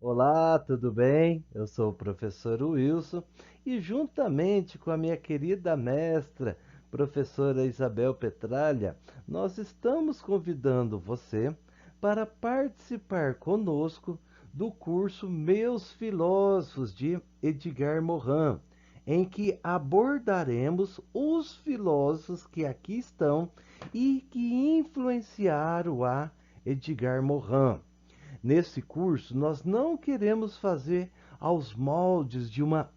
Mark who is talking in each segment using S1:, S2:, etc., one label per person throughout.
S1: Olá, tudo bem? Eu sou o professor Wilson e, juntamente com a minha querida mestra, professora Isabel Petralha, nós estamos convidando você para participar conosco do curso Meus Filósofos de Edgar Morin, em que abordaremos os filósofos que aqui estão e que influenciaram a Edgar Morin. Nesse curso, nós não queremos fazer aos moldes de uma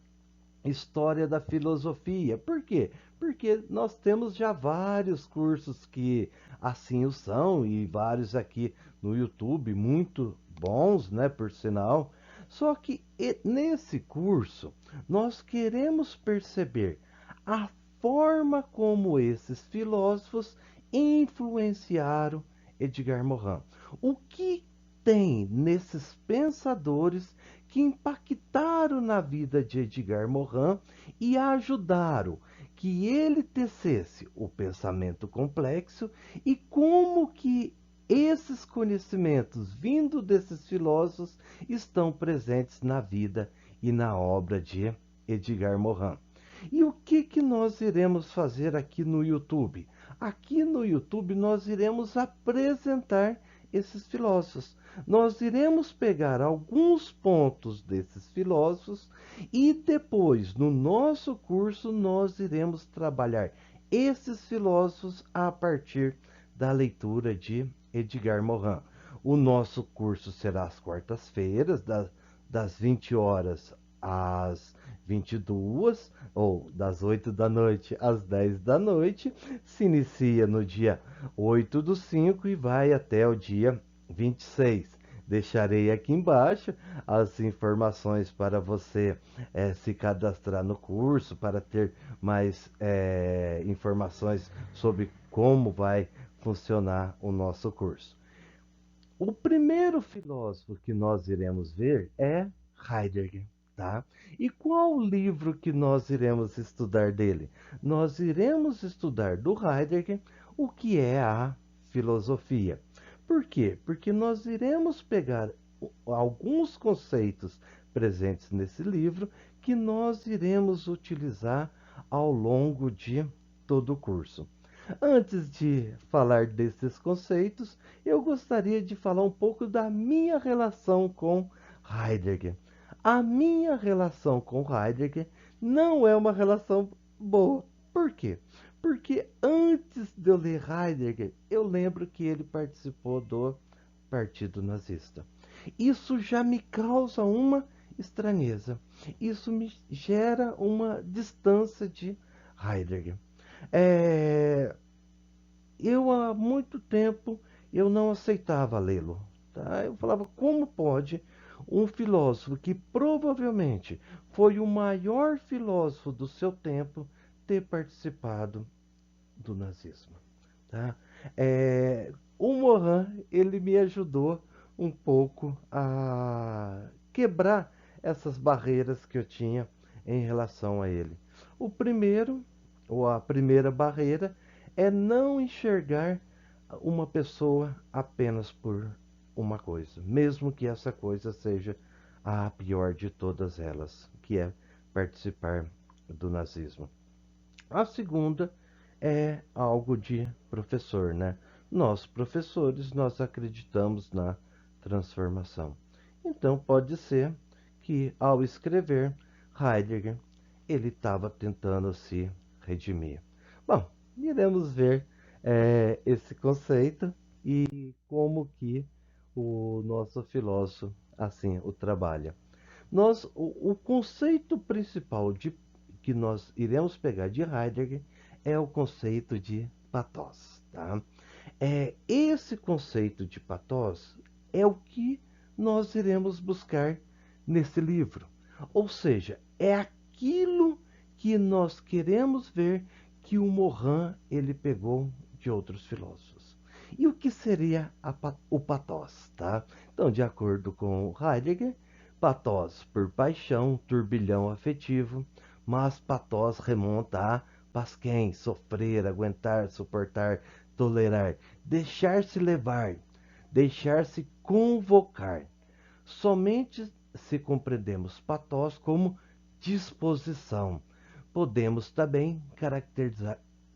S1: história da filosofia. Por quê? Porque nós temos já vários cursos que assim o são e vários aqui no YouTube muito bons, né, por sinal. Só que nesse curso nós queremos perceber a forma como esses filósofos influenciaram Edgar Morin. O que tem nesses pensadores que impactaram na vida de Edgar Morin e ajudaram que ele tecesse o pensamento complexo e como que esses conhecimentos vindo desses filósofos estão presentes na vida e na obra de Edgar Morin. E o que nós iremos fazer aqui no YouTube? Aqui no YouTube nós iremos apresentar esses filósofos. Nós iremos pegar alguns pontos desses filósofos e depois, no nosso curso, nós iremos trabalhar esses filósofos a partir da leitura de Edgar Morin. O nosso curso será às quartas-feiras, das 20 horas às 22, ou das 8 da noite às 10 da noite. Se inicia no dia 8 do 5 e vai até o dia 26. Deixarei aqui embaixo as informações para você se cadastrar no curso, para ter mais informações sobre como vai funcionar o nosso curso. O primeiro filósofo que nós iremos ver é Heidegger, tá? E qual livro que nós iremos estudar dele? Nós iremos estudar do Heidegger o que é a filosofia. Por quê? Porque nós iremos pegar alguns conceitos presentes nesse livro que nós iremos utilizar ao longo de todo o curso. Antes de falar desses conceitos, eu gostaria de falar um pouco da minha relação com Heidegger. A minha relação com Heidegger não é uma relação boa. Por quê? Porque antes de eu ler Heidegger, eu lembro que ele participou do Partido Nazista. Isso já me causa uma estranheza. Isso me gera uma distância de Heidegger. É, eu há muito tempo eu não aceitava lê-lo. Tá? Eu falava, como pode um filósofo que provavelmente foi o maior filósofo do seu tempo ter participado do nazismo? Tá? O Morin, ele me ajudou um pouco a quebrar essas barreiras que eu tinha em relação a ele. O primeiro, ou a primeira barreira, é não enxergar uma pessoa apenas por uma coisa, mesmo que essa coisa seja a pior de todas elas, que é participar do nazismo. A segunda é algo de professor, né? Nós, professores, nós acreditamos na transformação. Então, pode ser que, ao escrever, Heidegger, ele estava tentando se redimir. Bom, iremos ver esse conceito e como que o nosso filósofo assim o trabalha. O conceito principal que nós iremos pegar de Heidegger é o conceito de pathos, tá? Esse conceito de pathos é o que nós iremos buscar nesse livro. Ou seja, é aquilo que nós queremos ver que o Morin ele pegou de outros filósofos. E o que seria o pathos, tá? Então, de acordo com Heidegger, pathos por paixão, turbilhão afetivo, mas pathos remonta a pasquem, sofrer, aguentar, suportar, tolerar, deixar-se levar, deixar-se convocar. Somente se compreendemos pathos como disposição, podemos também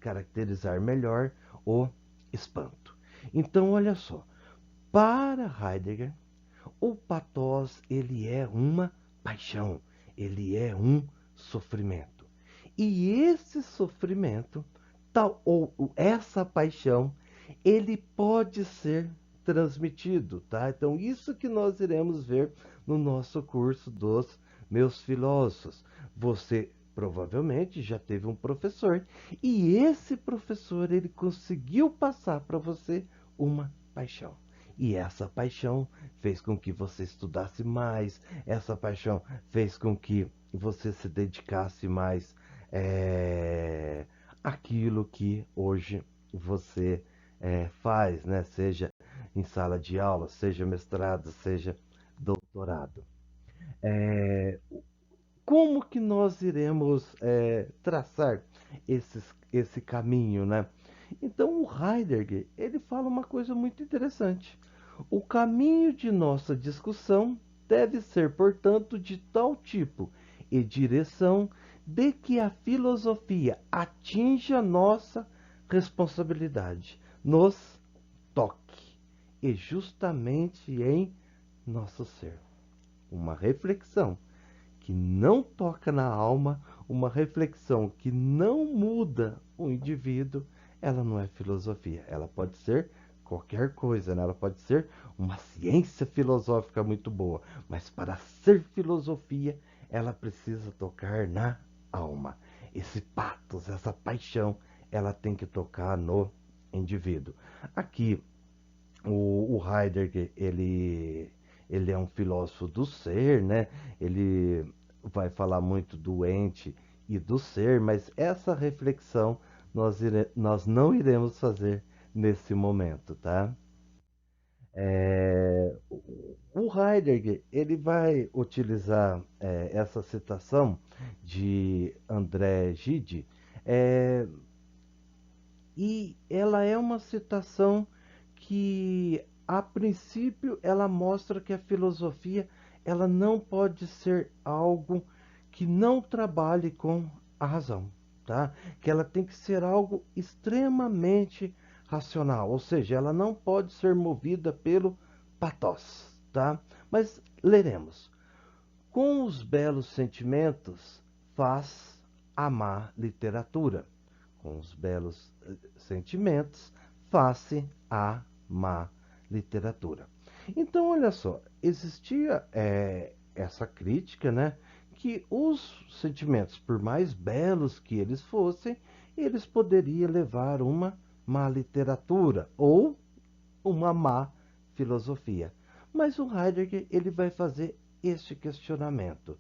S1: caracterizar melhor o espanto. Então, olha só, para Heidegger, o pathos ele é uma paixão, ele é um sofrimento. E esse sofrimento, tal ou essa paixão, ele pode ser transmitido, tá? Então isso que nós iremos ver no nosso curso dos meus filósofos. Você provavelmente já teve um professor e esse professor ele conseguiu passar para você uma paixão. E essa paixão fez com que você estudasse mais, essa paixão fez com que você se dedicasse mais àquilo que hoje você faz, né? Seja em sala de aula, seja mestrado, seja doutorado. É, como que nós iremos traçar esse caminho, né? Então o Heidegger ele fala uma coisa muito interessante. O caminho de nossa discussão deve ser, portanto, de tal tipo e direção de que a filosofia atinja nossa responsabilidade, nos toque e justamente em nosso ser. Uma reflexão que não toca na alma, uma reflexão que não muda o indivíduo, ela não é filosofia. Ela pode ser qualquer coisa, né? Ela pode ser uma ciência filosófica muito boa, mas para ser filosofia, ela precisa tocar na alma. Esse pathos, essa paixão, ela tem que tocar no indivíduo. Aqui o Heidegger, ele é um filósofo do ser, né? Ele vai falar muito do ente e do ser, mas essa reflexão nós não iremos fazer nesse momento, tá? O Heidegger, ele vai utilizar essa citação de André Gide, é, e ela é uma citação que, a princípio, ela mostra que a filosofia ela não pode ser algo que não trabalhe com a razão, tá? Que ela tem que ser algo extremamente racional, ou seja, ela não pode ser movida pelo pathos, tá? Mas leremos. Com os belos sentimentos faz a má literatura. Com os belos sentimentos faz-se a má literatura. Então, olha só, existia essa crítica, né? Que os sentimentos, por mais belos que eles fossem, eles poderiam levar uma má literatura ou uma má filosofia. Mas o Heidegger ele vai fazer este questionamento,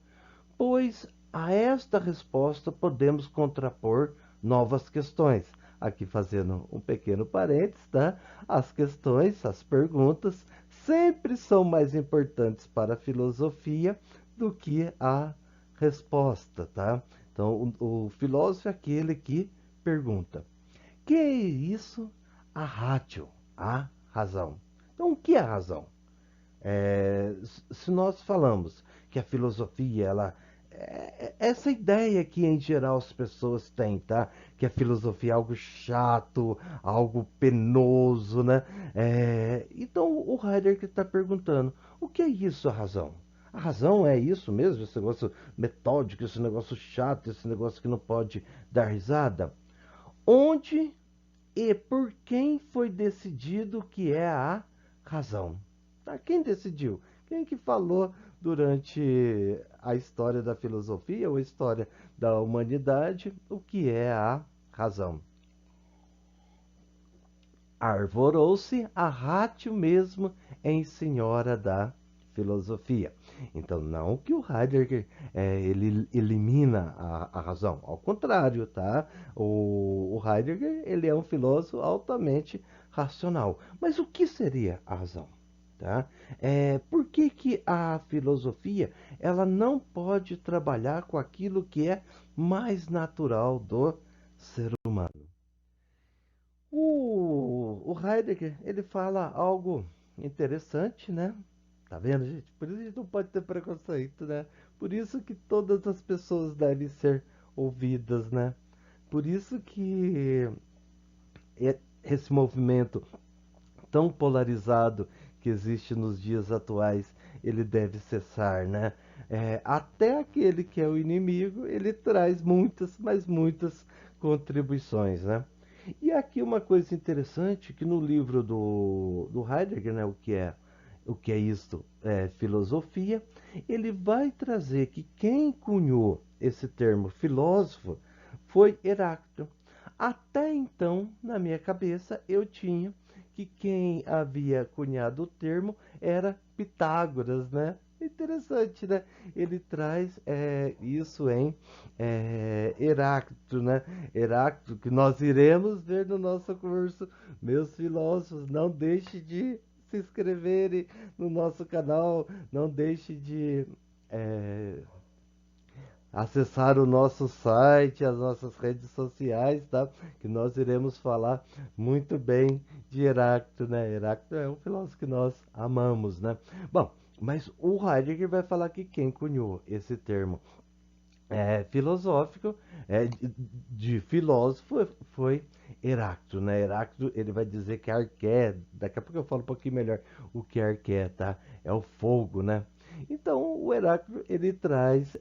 S1: pois a esta resposta podemos contrapor novas questões. Aqui fazendo um pequeno parênteses, tá? As questões, as perguntas, sempre são mais importantes para a filosofia do que a resposta, tá? Então, o filósofo é aquele que pergunta: que é isso? A ratio, a razão. Então, o que é a razão? Se nós falamos que a filosofia, ela essa ideia que em geral as pessoas têm, tá? Que a filosofia é algo chato, algo penoso, né? Então o Heidegger está perguntando: o que é isso, a razão? A razão é isso mesmo, esse negócio metódico, esse negócio chato, esse negócio que não pode dar risada? Onde e por quem foi decidido que é a razão? Tá? Quem decidiu? Quem que falou durante a história da filosofia ou a história da humanidade o que é a razão? Arvorou-se a ratio mesmo em senhora da filosofia. Então, não que o Heidegger ele elimina a razão, ao contrário, tá? O Heidegger ele é um filósofo altamente racional. Mas o que seria a razão? Tá? Por que, que a filosofia ela não pode trabalhar com aquilo que é mais natural do ser humano? O Heidegger ele fala algo interessante, né? Tá vendo, gente? Por isso a gente não pode ter preconceito, né? Por isso que todas as pessoas devem ser ouvidas, né? Por isso que esse movimento tão polarizado que existe nos dias atuais, ele deve cessar, né? Até aquele que é o inimigo, ele traz muitas, mas muitas contribuições, né? E aqui uma coisa interessante, que no livro do Heidegger, né, o que é isto? É filosofia, ele vai trazer que quem cunhou esse termo filósofo foi Heráclito. Até então, na minha cabeça, eu tinha que quem havia cunhado o termo era Pitágoras, né? Interessante, né? Ele traz isso em Heráclito, né? Heráclito, que nós iremos ver no nosso curso. Meus filósofos, não deixe de se inscreverem no nosso canal, não deixe de é, acessar o nosso site, as nossas redes sociais, tá? Que nós iremos falar muito bem de Heráclito, né? Heráclito é um filósofo que nós amamos, né? Bom, mas o Heidegger vai falar que quem cunhou esse termo filosófico, de filósofo, foi Heráclito, né? Heráclito, ele vai dizer que Arqué, daqui a pouco eu falo um pouquinho melhor o que é Arqué, tá? É o fogo, né? Então, o Heráclito, ele traz,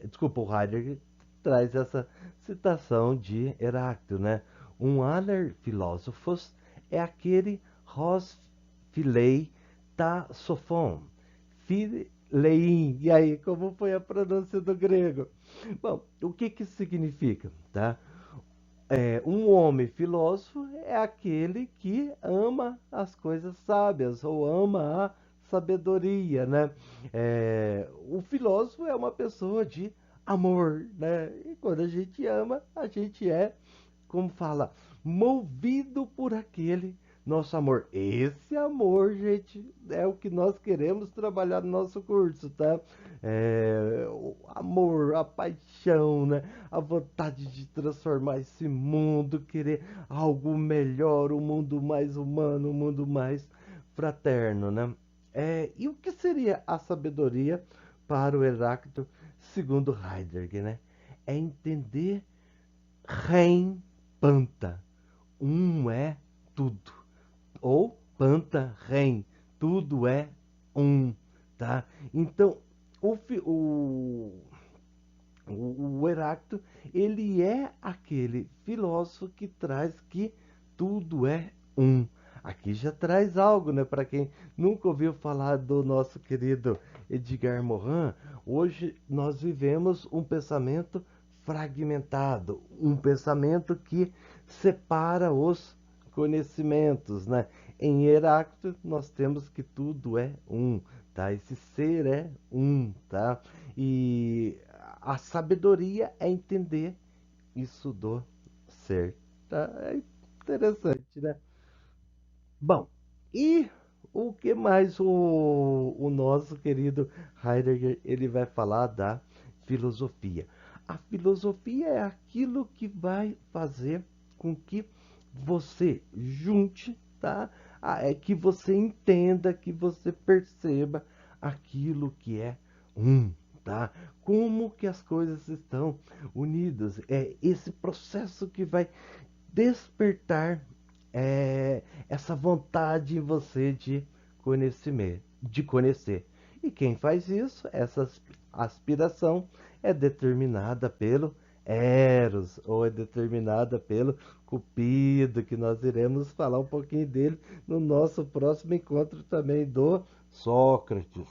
S1: desculpa, o Heidegger traz essa citação de Heráclito, né? Um aller filósofos é aquele hos philei ta sophon, Leim. E aí, como foi a pronúncia do grego? Bom, o que que isso significa, tá? Um homem filósofo é aquele que ama as coisas sábias ou ama a sabedoria, né? O filósofo é uma pessoa de amor, né? E quando a gente ama, a gente como fala, movido por aquele nosso amor. Esse amor, gente, é o que nós queremos trabalhar no nosso curso, tá? O amor, a paixão, né? A vontade de transformar esse mundo, querer algo melhor, um mundo mais humano, um mundo mais fraterno, né? E o que seria a sabedoria para o Heráclito, segundo Heidegger, né? É entender Rem Panta. Um é tudo. Ou Panta Rem. Tudo é um. Tá? Então, o, o Heráclito, ele é aquele filósofo que traz que tudo é um. Aqui já traz algo, né? Para quem nunca ouviu falar do nosso querido Edgar Morin, hoje nós vivemos um pensamento fragmentado, um pensamento que separa os conhecimentos, né? Em Heráclito nós temos que tudo é um, tá? Esse ser é um, tá? E a sabedoria é entender isso do ser, tá? É interessante, né? Bom, e o que mais o nosso querido Heidegger ele vai falar da filosofia? A filosofia é aquilo que vai fazer com que você junte, tá? Que você entenda, que você perceba aquilo que é um, tá? Como que as coisas estão unidas? É esse processo que vai despertar essa vontade em você de conhecer. E quem faz isso, essa aspiração, é determinada pelo Eros, ou é determinada pelo Cupido, que nós iremos falar um pouquinho dele no nosso próximo encontro também do Sócrates.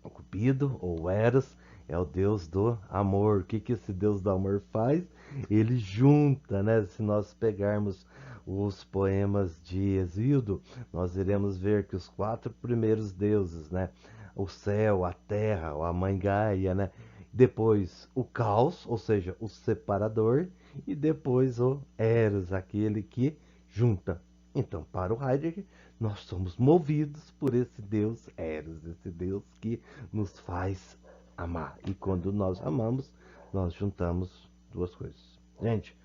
S1: O Cupido, ou Eros, é o deus do amor. O que, que esse deus do amor faz? Ele junta, né? Se nós pegarmos os poemas de Hesíodo, nós iremos ver que os quatro primeiros deuses, né? O céu, a terra, a mãe Gaia, né? Depois o caos, ou seja, o separador, e depois o Eros, aquele que junta. Então, para o Heidegger, nós somos movidos por esse Deus Eros, esse Deus que nos faz amar. E quando nós amamos, nós juntamos duas coisas. Gente,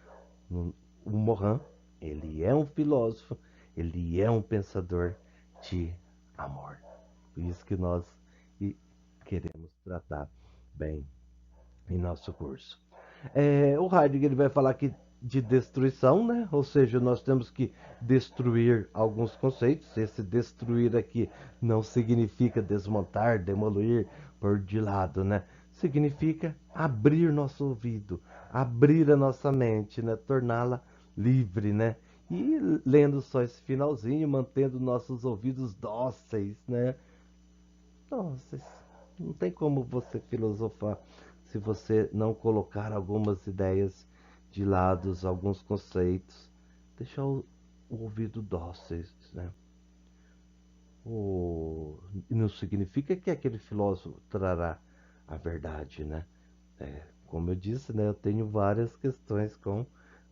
S1: o Morin, ele é um filósofo, ele é um pensador de amor. Isso que nós queremos tratar bem em nosso curso. O Heidegger ele vai falar aqui de destruição, né? Ou seja, nós temos que destruir alguns conceitos. Esse destruir aqui não significa desmontar, demolir, pôr de lado, né? Significa abrir nosso ouvido, abrir a nossa mente, né? Torná-la livre, né? E lendo só esse finalzinho, mantendo nossos ouvidos dóceis, né? Nossa, não tem como você filosofar se você não colocar algumas ideias de lado, alguns conceitos, deixar o ouvido dóceis, né? Não significa que aquele filósofo trará a verdade, né? Como eu disse, né, eu tenho várias questões com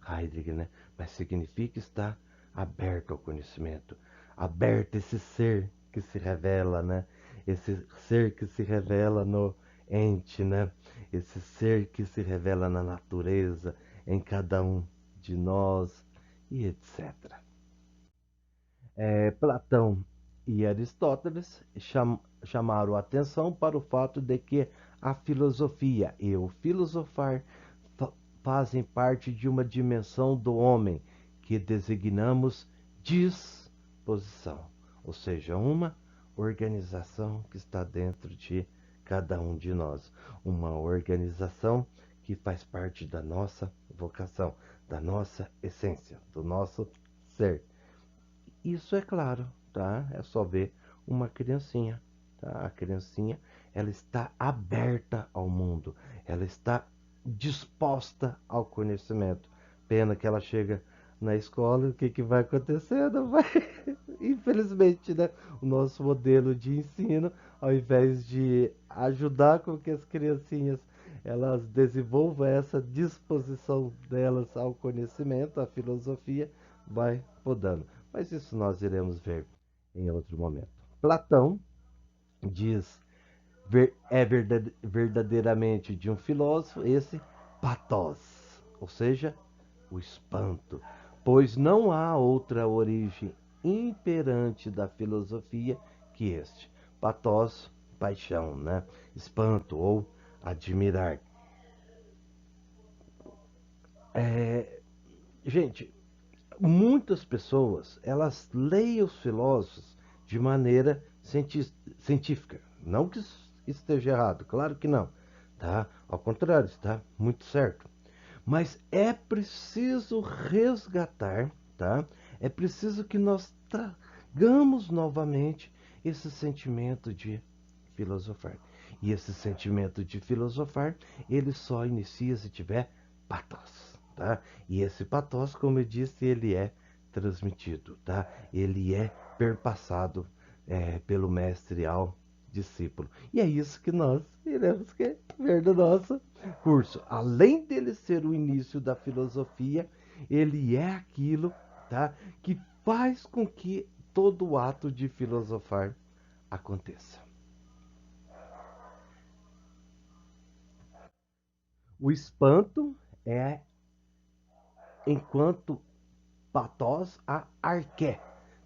S1: Heidegger, né? Mas significa estar aberto ao conhecimento, aberto a esse ser que se revela, né? Esse ser que se revela no ente, né? Esse ser que se revela na natureza, em cada um de nós e etc. Platão e Aristóteles chamaram a atenção para o fato de que a filosofia e o filosofar fazem parte de uma dimensão do homem que designamos disposição, ou seja, uma organização que está dentro de cada um de nós, uma organização que faz parte da nossa vocação, da nossa essência, do nosso ser. Isso é claro, tá? É só ver uma criancinha, tá? A criancinha, ela está aberta ao mundo, ela está disposta ao conhecimento. Pena que ela chega na escola, o que que vai acontecendo? Vai, infelizmente, né? O nosso modelo de ensino, ao invés de ajudar com que as criancinhas elas desenvolvam essa disposição delas ao conhecimento, à filosofia, vai podando. Mas isso nós iremos ver em outro momento. Platão diz é verdadeiramente de um filósofo esse pathos, ou seja, o espanto, pois não há outra origem imperante da filosofia que este. Pathos, paixão, né? Espanto ou admirar. É, gente, muitas pessoas elas leem os filósofos de maneira científica. Não que isso esteja errado, claro que não, tá? Ao contrário, está muito certo. Mas é preciso resgatar, tá? É preciso que nós tragamos novamente esse sentimento de filosofar. E esse sentimento de filosofar, ele só inicia se tiver patos, tá? E esse patos, como eu disse, ele é transmitido, tá? Ele é perpassado pelo mestre ao discípulo. E é isso que nós iremos ver no nosso curso. Além dele ser o início da filosofia, ele é aquilo, tá, que faz com que todo o ato de filosofar aconteça. O espanto é enquanto patos a arqué.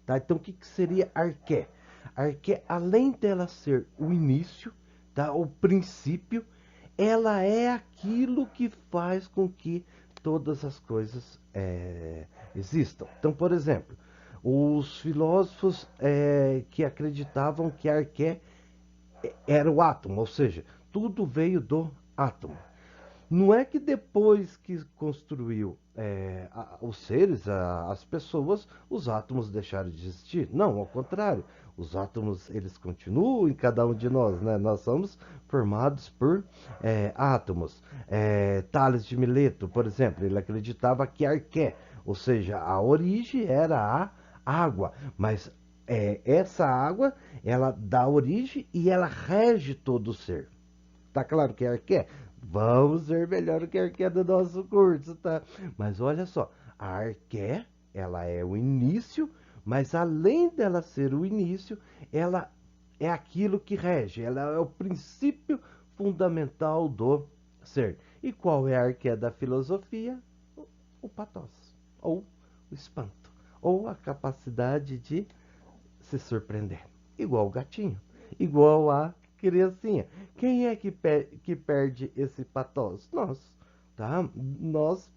S1: Tá? Então, o que, que seria arqué? Arqué, além dela ser o início, tá? O princípio, ela é aquilo que faz com que todas as coisas existam. Então, por exemplo, os filósofos que acreditavam que arqué era o átomo, ou seja, tudo veio do átomo. Não é que depois que construiu os seres, as pessoas, os átomos deixaram de existir. Não, ao contrário. Os átomos, eles continuam em cada um de nós, né? Nós somos formados por átomos. Tales de Mileto, por exemplo, ele acreditava que arqué, ou seja, a origem era a água, mas essa água, ela dá origem e ela rege todo o ser. Tá claro que é arqué? Vamos ver melhor o que é arqué do nosso curso, tá? Mas olha só, a arqué, ela é o início, mas além dela ser o início, ela é aquilo que rege, ela é o princípio fundamental do ser. E qual é a arqué da filosofia? O pathos, ou o espanto, ou a capacidade de se surpreender. igual o gatinho, igual a criancinha. Quem é que perde esse patos? Nós, tá? Nós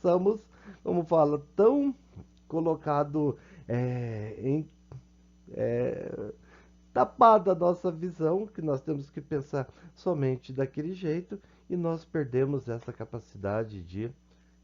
S1: somos, como fala, tão colocado em tapada a nossa visão, que nós temos que pensar somente daquele jeito, e nós perdemos essa capacidade de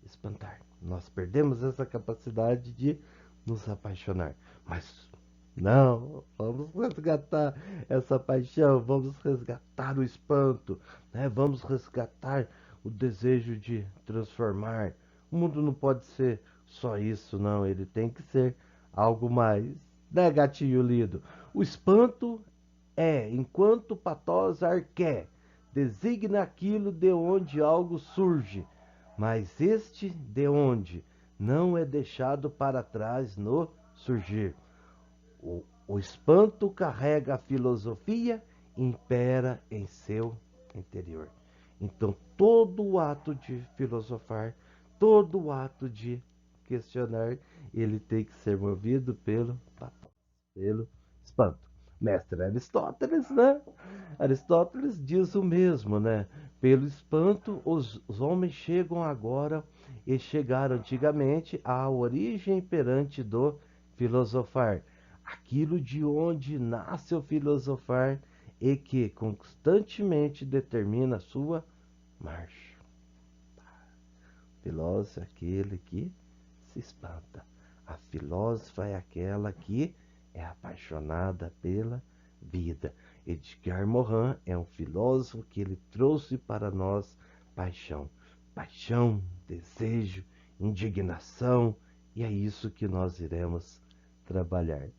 S1: espantar. Nós perdemos essa capacidade de nos apaixonar. Mas não, vamos resgatar essa paixão, vamos resgatar o espanto, né? Vamos resgatar o desejo de transformar. O mundo não pode ser só isso, não. Ele tem que ser algo mais, né, gatinho lido? O espanto é, enquanto patosar quer, designa aquilo de onde algo surge, mas este de onde não é deixado para trás no surgir. O espanto carrega a filosofia, impera em seu interior. Então, todo o ato de filosofar, todo o ato de questionar, ele tem que ser movido pelo espanto. Mestre Aristóteles, né? Aristóteles diz o mesmo, né? Pelo espanto, os homens chegam agora e chegaram antigamente à origem imperante do filosofar, aquilo de onde nasce o filosofar e que constantemente determina a sua marcha. Filósofo é aquele que se espanta. A filósofa é aquela que é apaixonada pela vida. Edgar Morin é um filósofo que ele trouxe para nós paixão. Paixão, desejo, indignação, e é isso que nós iremos trabalhar.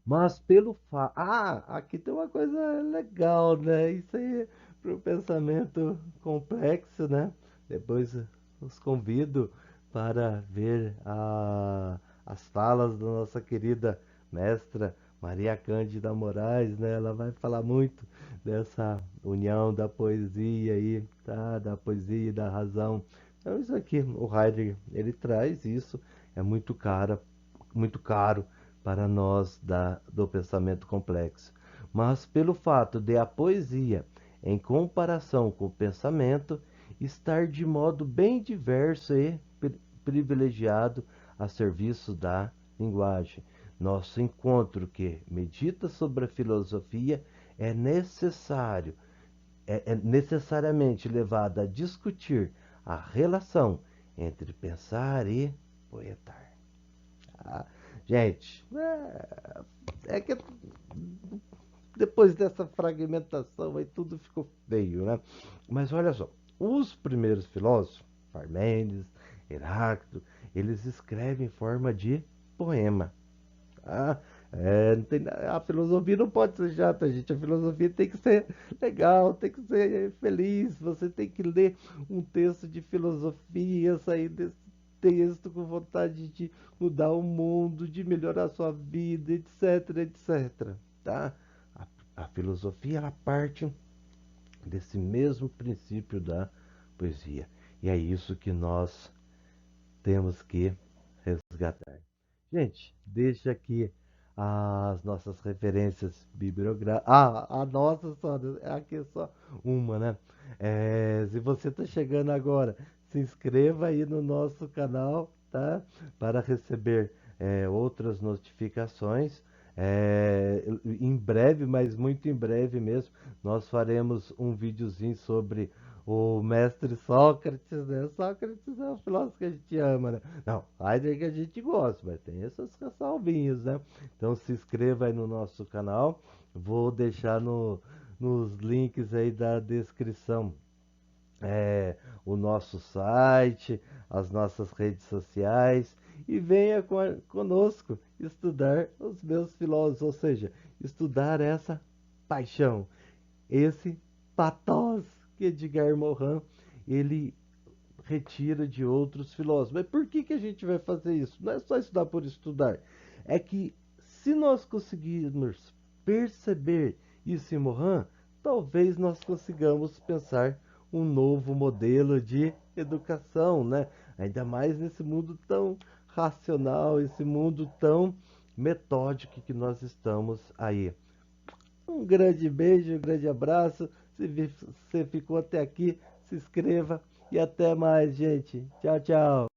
S1: Mas pelo fato. Ah, aqui tem uma coisa legal, né? Isso aí para o pensamento complexo, né? Depois os convido para ver as falas da nossa querida mestra Maria Cândida Moraes, né? Ela vai falar muito dessa união da poesia aí, tá? Da poesia e da razão. Então isso aqui, o Heidegger, ele traz isso, é muito caro para nós do pensamento complexo. Mas pelo fato de a poesia, em comparação com o pensamento, estar de modo bem diverso e privilegiado a serviço da linguagem. Nosso encontro que medita sobre a filosofia é necessariamente levado a discutir a relação entre pensar e poetar. Tá? Gente, é que depois dessa fragmentação aí tudo ficou feio, né? Mas olha só, os primeiros filósofos, Parmênides, Heráclito, eles escrevem em forma de poema. Tá? Não tem, a filosofia não pode ser chata, gente. A filosofia tem que ser legal, tem que ser feliz. Você tem que ler um texto de filosofia, sair desse texto com vontade de mudar o mundo, de melhorar a sua vida, etc, etc. Tá? A filosofia ela parte desse mesmo princípio da poesia. E é isso que nós temos que resgatar. Gente, deixa aqui as nossas referências bibliográficas. A nossa só, aqui é só uma, né? Se você está chegando agora, se inscreva aí no nosso canal, tá? Para receber outras notificações. Em breve, mas muito em breve mesmo, nós faremos um videozinho sobre o mestre Sócrates, né? Sócrates é um filósofo que a gente ama, né? Não, Heidegger que a gente gosta, mas tem essas ressalvinhas, né? Então se inscreva aí no nosso canal. Vou deixar nos links aí da descrição o nosso site, as nossas redes sociais e venha conosco estudar os meus filósofos, ou seja, estudar essa paixão, esse pathos que Edgar Morin ele retira de outros filósofos. Mas por que a gente vai fazer isso? Não é só estudar por estudar. É que se nós conseguirmos perceber isso em Morin, talvez nós consigamos pensar um novo modelo de educação, né? Ainda mais nesse mundo tão racional, esse mundo tão metódico que nós estamos aí. Um grande beijo, um grande abraço. Se você ficou até aqui, se inscreva e até mais, gente. Tchau, tchau.